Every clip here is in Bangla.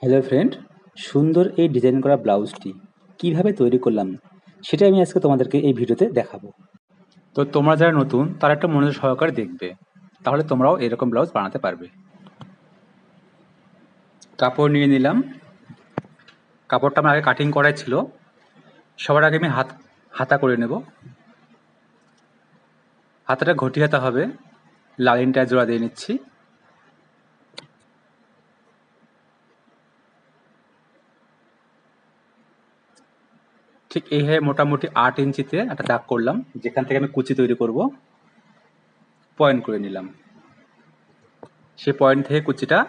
হ্যালো ফ্রেন্ড, সুন্দর এই ডিজাইন করা ব্লাউজটি কিভাবে তৈরি করলাম সেটাই আমি আজকে তোমাদেরকে এই ভিডিওতে দেখাবো। তো তোমরা যারা নতুন তারা একটু মনোযোগ সহকারে দেখবে, তাহলে তোমরাও এরকম ব্লাউজ বানাতে পারবে। কাপড় নিয়ে নিলাম। কাপড়টা আমার আগে কাটিং করাই ছিল। সবার আগে আমি হাতা করে নেব। হাতাটা ঘটি হাতা হবে, লাইনটা জোড়া দিয়ে নিচ্ছি। ঠিক এইভাবে মোটামুটি 8 ইঞ্চিতে একটা দাগ করলাম, যেখান থেকে আমি কুচি তৈরি করব। পয়েন্ট করে নিলাম। সেই পয়েন্ট থেকে কুচিটা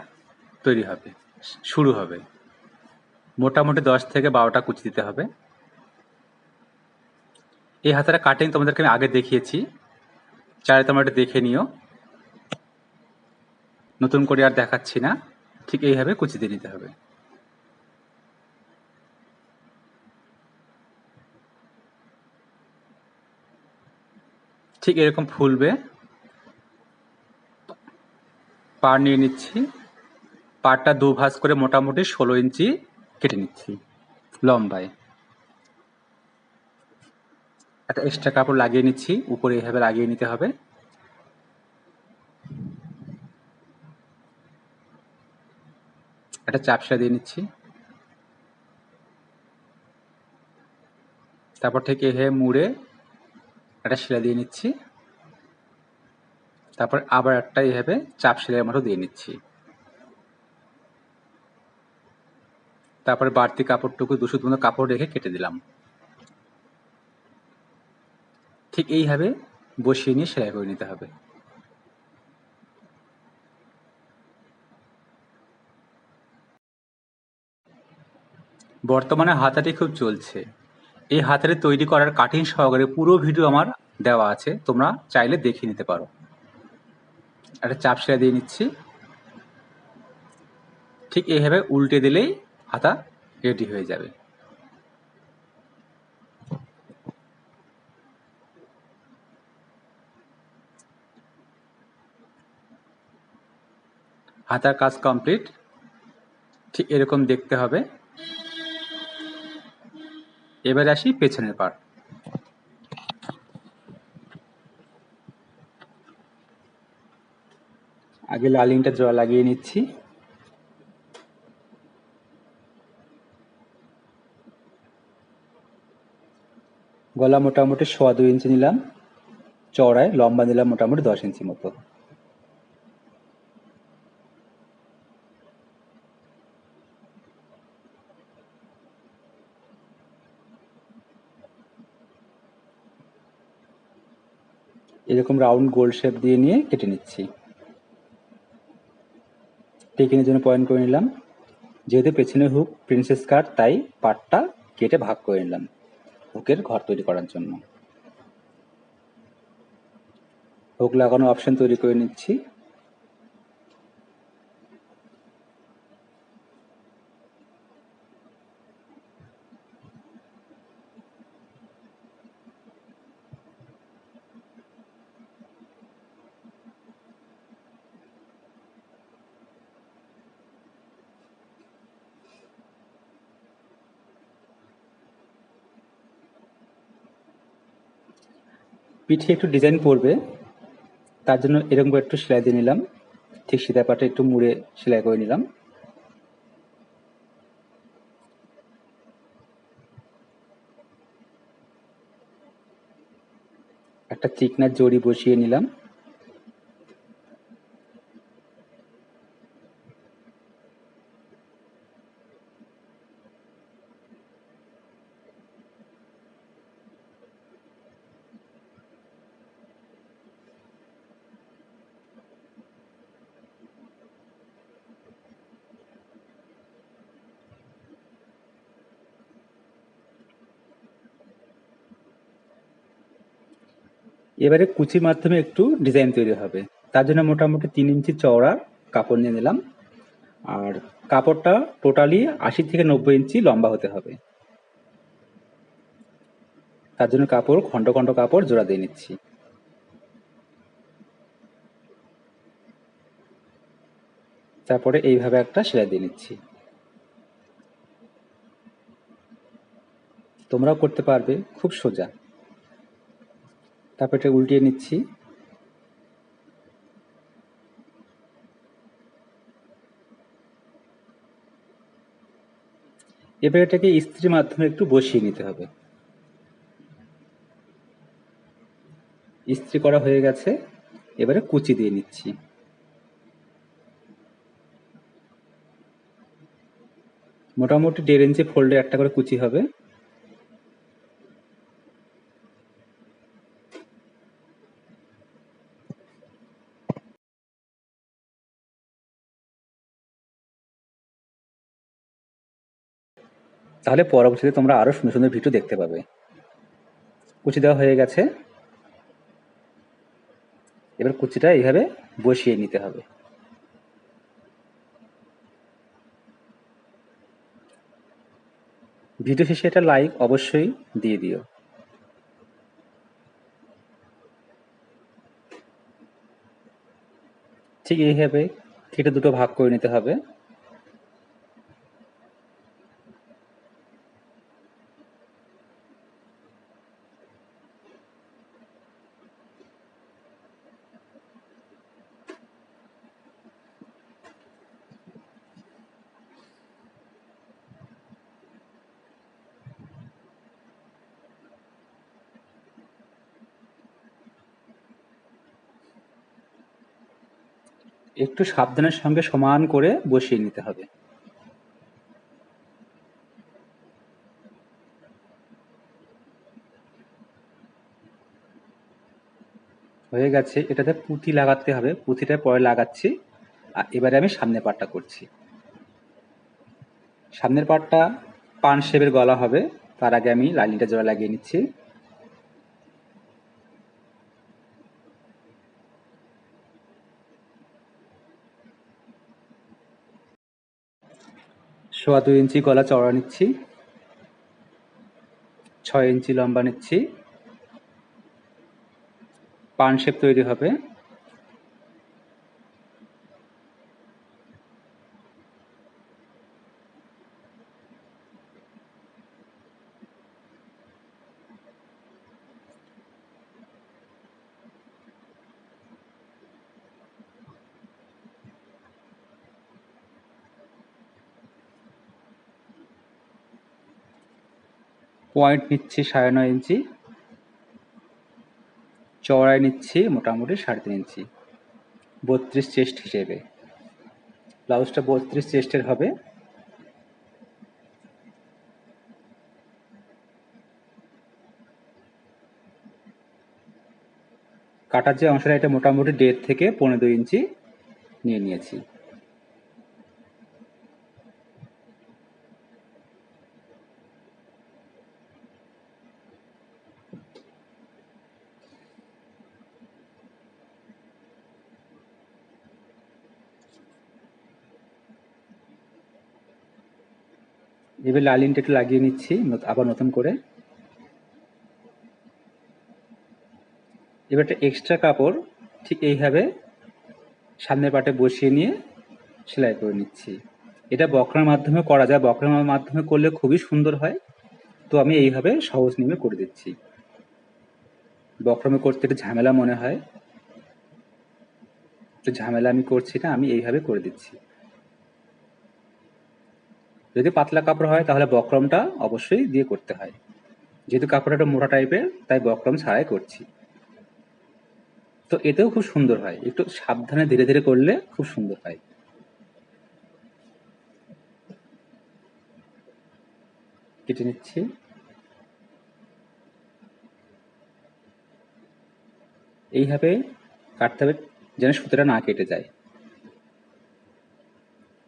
তৈরি হবে, শুরু হবে। মোটামুটি 10 থেকে 12টা কুচি দিতে হবে। এই হাতাটা কাটিং তোমাদেরকে আমি আগে দেখিয়েছি, চাইলে তোমরা এটা দেখে নিও, নতুন করে আর দেখাচ্ছি না। ঠিক এইভাবে কুচি দিয়ে নিতে হবে। ঠিক এরকম ফুলবে। পাড় নিয়ে নিচ্ছি। পাড়টা দুভাঁজ করে মোটামুটি 16 ইঞ্চি কেটে নিচ্ছি লম্বায়। একটা এক্সট্রা কাপড় লাগিয়ে নিচ্ছি, উপরে এইভাবে লাগিয়ে নিতে হবে। একটা চাপ সেলাই দিয়ে নিচ্ছি। তারপর ঠিক এইভাবে মুড়ে একটা সেলাই দিয়ে নিচ্ছি। তারপর আবার একটা এইভাবে চাপ সেলাইয়ের মতো দিয়ে নিচ্ছি। তারপরে বাড়তি কাপড়টুকু 2 সুতো কাপড় রেখে কেটে দিলাম। ঠিক এইভাবে বসিয়ে নিয়ে সেলাই করে নিতে হবে। বর্তমানে হাতাটি খুব চলছে। এই হাতাটি তৈরি করার কাটিং সহকারে পুরো ভিডিও আমার দেওয়া আছে, তোমরা চাইলে দেখে নিতে পারো। একটা চাপ সেলাই দিয়ে নিচ্ছি। ঠিক এইভাবে উল্টে দিলেই হাতা রেডি হয়ে যাবে। হাতার কাজ কমপ্লিট। ঠিক এরকম দেখতে হবে। এবার আসি পেছনের পার্ট। আগে লাইনিংটা জোড়া লাগিয়ে নিচ্ছি। গলা মোটামুটি 2.25 ইঞ্চি নিলাম চওড়ায়, লম্বা নিলাম মোটামুটি 10 ইঞ্চি মতো। এরকম রাউন্ড গোল শেপ দিয়ে নিয়ে কেটে নিচ্ছি। টেকিনের জন্য পয়েন্ট করে নিলাম। যেহেতু পেছনে হুক প্রিন্সেস কাট, তাই পাটটা কেটে ভাগ করে নিলাম হুকের ঘর তৈরি করার জন্য। হুক লাগানো অপশন তৈরি করে নিচ্ছি। পিঠে একটু ডিজাইন পড়বে, তার জন্য এরকম করে একটু সেলাই দিয়ে নিলাম। ঠিক সীতা পাটে একটু মুড়ে সেলাই করে নিলাম। একটা চিকনার জড়ি বসিয়ে নিলাম। এবারে কুচির মাধ্যমে একটু ডিজাইন তৈরি হবে, তার জন্য মোটামুটি 3 ইঞ্চি চওড়া কাপড় নিয়ে নিলাম। আর কাপড়টা টোটালি 80 থেকে 90 ইঞ্চি লম্বা হতে হবে। তার জন্য কাপড় খন্ড খন্ড কাপড় জোড়া দিয়ে নিচ্ছি। তারপরে এইভাবে একটা সেলাই দিয়ে নিচ্ছি। তোমরাও করতে পারবে, খুব সোজা। তারপর এটা উল্টিয়ে নিচ্ছি। এবার এটাকে ইস্ত্রির মাধ্যমে একটু বসিয়ে নিতে হবে। ইস্ত্রি করা হয়ে গেছে, এবারে কুচি দিয়ে নিচ্ছি। মোটামুটি 1.5 ইঞ্চি ফোল্ডে একটা করে কুচি হবে। তাহলে পরবর্তীতে তোমরা আরো সুন্দর সুন্দর ভিডিও দেখতে পাবে। কুচি দেওয়া হয়ে গেছে, এবার কুচিটা এইভাবে বসিয়ে নিতে হবে। ভিডিও শেষে একটা লাইক অবশ্যই দিয়ে দিও। ঠিক এইভাবে কেটে দুটো ভাগ করে নিতে হবে। একটু সাবধানের সঙ্গে সমান করে বসিয়ে নিতে হবে। হয়ে গেছে, এটাতে পুঁতি লাগাতে হবে, পুঁতিটা পরে লাগাচ্ছি। আর এবারে আমি সামনের পার্টটা করছি। সামনের পার্টটা পান শেপের গলা হবে, তার আগে আমি লাইনিংটা জোড়া লাগিয়ে নিচ্ছি। সোয়া 2 ইঞ্চি গলা চওড়া নিচ্ছি, 6 ইঞ্চি লম্বা নিচ্ছি। পান শেপ তৈরি হবে। পয়েন্ট নিচ্ছি 9.5 ইঞ্চি, চওড়ায় নিচ্ছি মোটামুটি 3.5 ইঞ্চি, 32 চেস্ট হিসেবে। ব্লাউজটা 32 চেস্টের হবে। কাটার যে অংশটা, এটা মোটামুটি 1.5 থেকে 2.5 ইঞ্চি নিয়ে নিয়েছি। এবার লাইনিংটা একটু লাগিয়ে নিচ্ছি আবার নতুন করে। এবার একটা এক্সট্রা কাপড় ঠিক এইভাবে সামনের পাটে বসিয়ে নিয়ে সেলাই করে নিচ্ছি। এটা বক্রার মাধ্যমে করা যায়, বক্রার মাধ্যমে করলে খুবই সুন্দর হয়। তো আমি এইভাবে সহজ নিয়মে করে দিচ্ছি। বক্রমে করতে একটু ঝামেলা মনে হয়, একটু ঝামেলা আমি করছি না, আমি এইভাবে করে দিচ্ছি। যদি পাতলা কাপড় হয় তাহলে বক্রমটা অবশ্যই দিয়ে করতে হয়। যেহেতু কাপড়টা একটা মোটা টাইপের, তাই বক্রম ছাড়াই করছি। তো এতেও খুব সুন্দর হয়, একটু সাবধানে ধীরে ধীরে করলে খুব সুন্দর হয়। কেটে নিচ্ছি। এইভাবে কাটতে হবে যেন সুতোটা না কেটে যায়।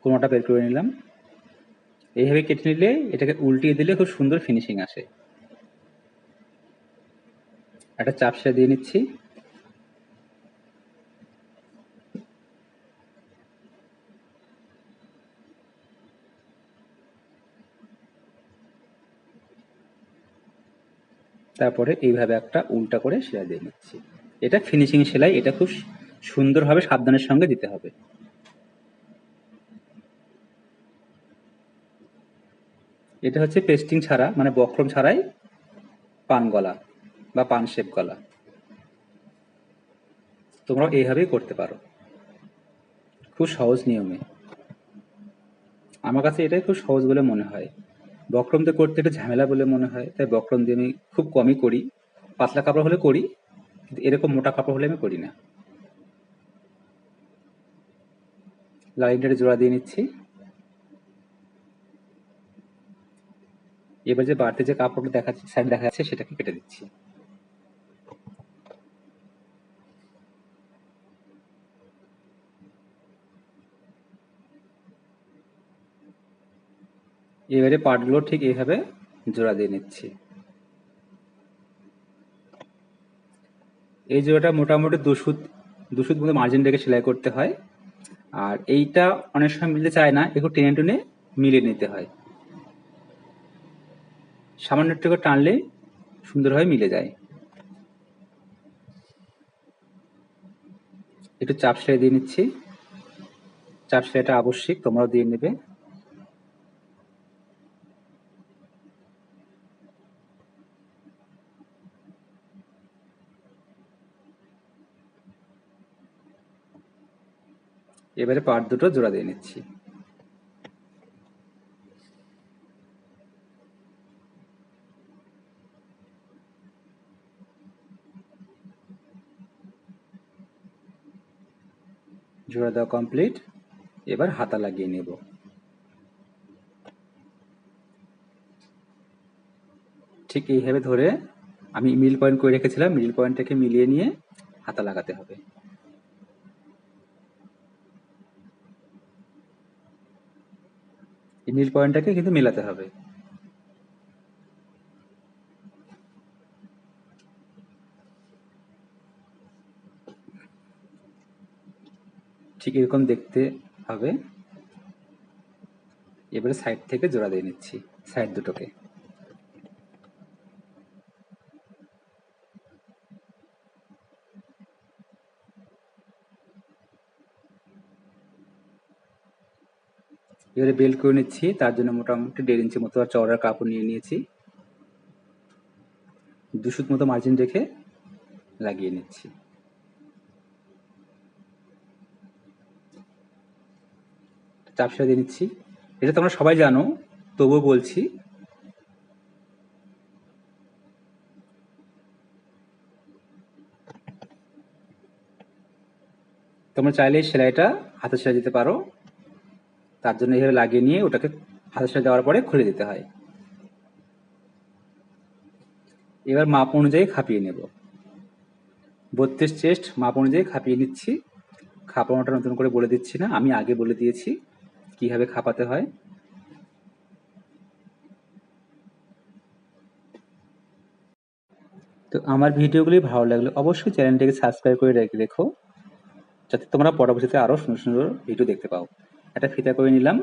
কোনোটা বের করে নিলাম। এইভাবে কেটে নিলে এটাকে উল্টিয়ে দিলে খুব সুন্দর ফিনিশিং আসে। একটা চাপ সেলাই দিয়ে নিচ্ছি। তারপরে এইভাবে একটা উল্টা করে সেলাই দিয়ে নিচ্ছি। এটা ফিনিশিং সেলাই, এটা খুব সুন্দরভাবে সাবধানের সঙ্গে দিতে হবে। এটা হচ্ছে পেস্টিং ছাড়া, মানে বক্রম ছাড়াই পান গলা বা পান শেপ গলা। তোমরাও এইভাবেই করতে পারো, খুব সহজ নিয়মে। আমার কাছে এটাই খুব সহজ বলে মনে হয়। বক্রম দিয়ে করতে একটু ঝামেলা বলে মনে হয়, তাই বক্রম দিয়ে আমি খুব কমই করি। পাতলা কাপড় হলে করি, কিন্তু এরকম মোটা কাপড় হলে আমি করি না। লাইনটা জোড়া দিয়ে নিচ্ছি। এবার যে বাড়তি যে কাপড়টা দেখাচ্ছে, সাইড দেখা যাচ্ছে, সেটাকে কেটে দিচ্ছি। এবারে পার্টগুলো ঠিক এইভাবে জোড়া দিয়ে নিচ্ছি। এই জোড়াটা মোটামুটি 2 সুত মতো মার্জিন রেখে সেলাই করতে হয়। আর এইটা অনেক সময় মিলতে চায় না, একটু টেনে টেনে মিলিয়ে নিতে হয়। সামান্য একটু করে টানলে সুন্দরভাবে মিলে যায়। একটু চাপ সেলাই দিয়ে নিচ্ছি। চাপ সেলাইটা আবশ্যিক, তোমরাও দিয়ে নেবে। এবারে পার্ট দুটো জোড়া দিয়ে নিচ্ছি। জোড়া দেওয়া কমপ্লিট। এবার হাতা লাগিয়ে নেব। ঠিক এইভাবে ধরে আমি মিল পয়েন্ট করে রেখেছিলাম, মিল পয়েন্টটাকে মিলিয়ে নিয়ে হাতা লাগাতে হবে। এই মিল পয়েন্টটাকে কিন্তু মেলাতে হবে। ঠিক এরকম দেখতে হবে। এবারে সাইড থেকে জোড়া দিয়ে নিচ্ছি, সাইড দুটোকে। এবারে বেল্ট করে নিচ্ছি, তার জন্য মোটামুটি 1.5 ইঞ্চি মতো চওড়া কাপড় নিয়ে নিয়েছি। 2 সুত মতো মার্জিন রেখে লাগিয়ে নিচ্ছি। চাপ সেলাই দিয়ে নিচ্ছি। এটা তোমরা সবাই জানো, তবুও বলছি। তোমরা চাইলে সেলাইটা হাতে সেলাই দিতে পারো, তার জন্য এইভাবে লাগিয়ে নিয়ে ওটাকে হাতে সেলাই দেওয়ার পরে খুলে দিতে হয়। এবার মাপ অনুযায়ী খাপিয়ে নেব। 32 চেস্ট মাপ অনুযায়ী খাপিয়ে নিচ্ছি। খাপানোটা নতুন করে বলে দিচ্ছি না, আমি আগে বলে দিয়েছি কিভাবে খাপাতে হয়। তো আমার ভিডিওগুলি ভালো লাগলে অবশ্যই চ্যানেলটিকে সাবস্ক্রাইব করে রেখো, যাতে তোমরা পরবর্তীতে আরও সুন্দর সুন্দর ভিডিও দেখতে পাও। একটা ফিতা করে নিলাম,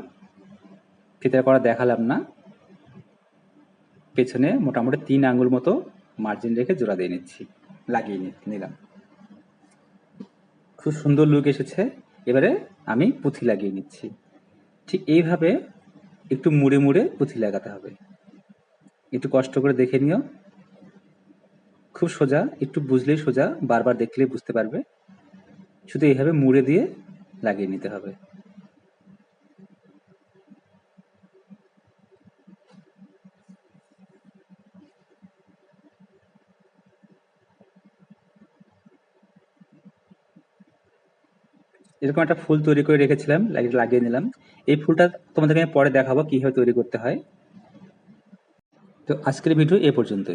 ফিতা করা দেখালাম না। পেছনে মোটামুটি 3 আঙ্গুল মতো মার্জিন রেখে জোড়া দিয়ে নিচ্ছি, লাগিয়ে নিলাম। খুব সুন্দর লুক এসেছে। এবারে আমি পুঁথি লাগিয়ে নিচ্ছি। ঠিক এইভাবে একটু মুড়ে মুড়ে পুঁথি লাগাতে হবে। একটু কষ্ট করে দেখে নিও। খুব সোজা, একটু বুঝলেই সোজা, বারবার দেখলেই বুঝতে পারবে। শুধু এইভাবে মুড়ে দিয়ে লাগিয়ে নিতে হবে। এরকম একটা ফুল তৈরি করে রেখেছিলাম, লাগিয়ে নিলাম। এই ফুলটা তোমাদেরকে আমি পরে দেখাবো কিভাবে তৈরি করতে হয়। তো আজকের ভিডিও এ পর্যন্তই।